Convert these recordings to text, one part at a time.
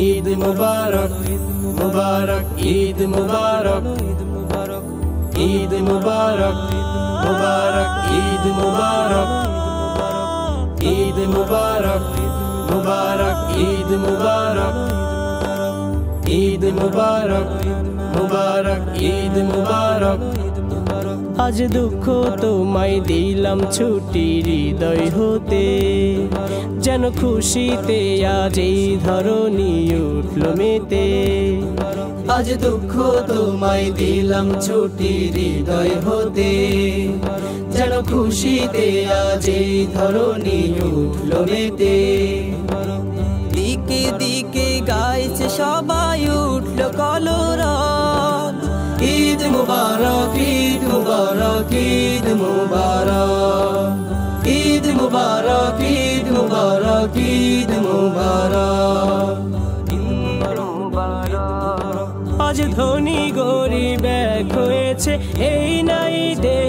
ঈদ মুবারক মুবারক ঈদ মুবারক ঈদ মুবারক মুবারক ঈদ মুবারক ঈদ মুবারক মুবারক ঈদ মুবারক ঈদ মুবারক মুবারক ঈদ মুবারক আজ দুঃখ তোমায় দিলাম ছুটি হৃদয় হতে যেন খুশিতে আজ এই ধরনী উঠল মেতে আজ দুঃখ তোমায় দিলাম ছুটি হৃদয় হতে যেন খুশিতে আজ এই ধরনী উঠল মেতে দিকে দিকে গাইছে সবাই উঠল কলরব ঈদ মুবারক ঈদ মুবারক ঈদ মুবারক ঈদ মুবারক ঈদ মুবারক ঈদ মুবারক আজ ধনী গরিব এক হয়েছে এই নাই দে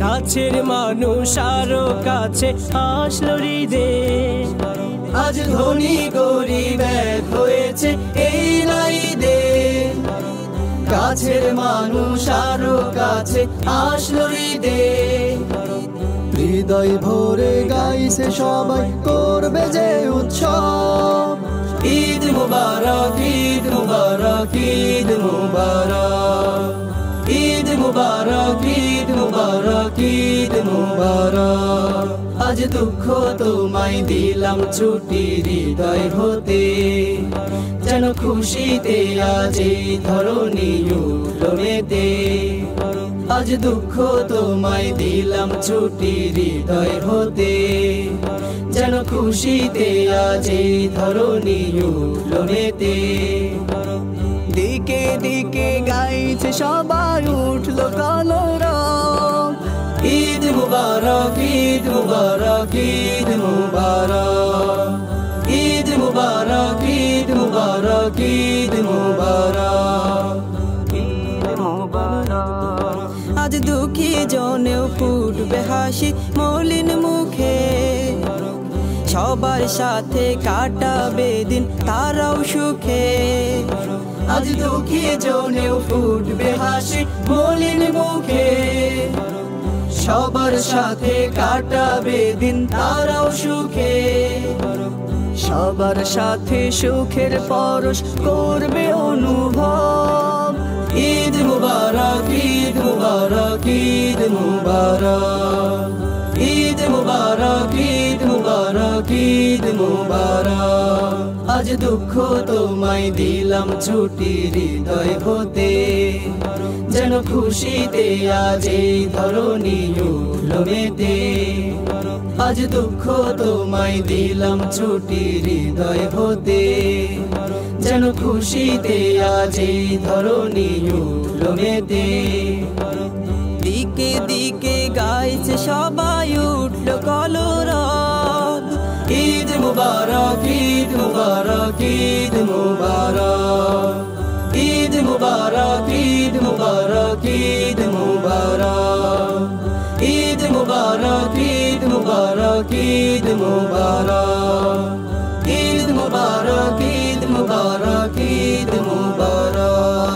কাছের মানুষ আরো কাছে আসলো হৃদে আজ ধনী গরিব এক হয়েছে এই নাই দে কাছের মানুষ আরো কাছে আসলো হৃদে হৃদয় ভরে গাইছে সবাই করবে যে উৎসব ঈদ মুবারক ঈদ মুবারক ঈদ মুবারক ঈদ মুবারক ঈদ মুবারক ঈদ মুবারক আজ দুঃখ তোমায় দিলাম ছুটি হৃদয় হতে যেন খুশিতে আজ এই ধরনী উঠল মেতে আজ দুঃখ তোমায় দিলাম ছুটি হৃদয় হতে যেন খুশিতে আজ এই ধরনী উঠল মেতে দিকে দিকে গাইছে সবাই উঠল কলরব ঈদ মুবারক ঈদ মুবারক ঈদ মুবারক ঈদ মুবারক ঈদ মুবারক ঈদ মুবারক আজ দুঃখী জনেও ফুটবে হাসি মলিন মুখে সবার সাথে কাটাবে দিন তারাও সুখে আজ দুঃখী জনেও ফুটবে হাসি মলিন মুখে সবার সাথে কাটাবে দিন তারাও সুখে সবার সাথে সুখের পরশ করবে অনুভব ঈদ মুবারক ঈদ মুবারক ঈদ মুবারক ঈদ মুবারক ঈদ মুবারক ঈদ মুবারক আজ দুঃখ তোমায় দিলাম ছুটি হৃদয় হতে যেন খুশিতে আজ এই ধরনী উঠল মেতে আজ দুঃখ তোমায় দিলাম ছুটি হৃদয় হতে যেন খুশিতে আজ এই ধরনী উঠল মেতে দিকে দিকে গাইছে সবাই উঠল কলরব ঈদ মুবারক ঈদ মুবারক ঈদ মুবারক ঈদ মুবারক ঈদ মুবারক ঈদ মুবারক ঈদ মুবারক ঈদ মুবারক ঈদ মুবারক ঈদ মুবারক ঈদ মুবারক ঈদ মুবারক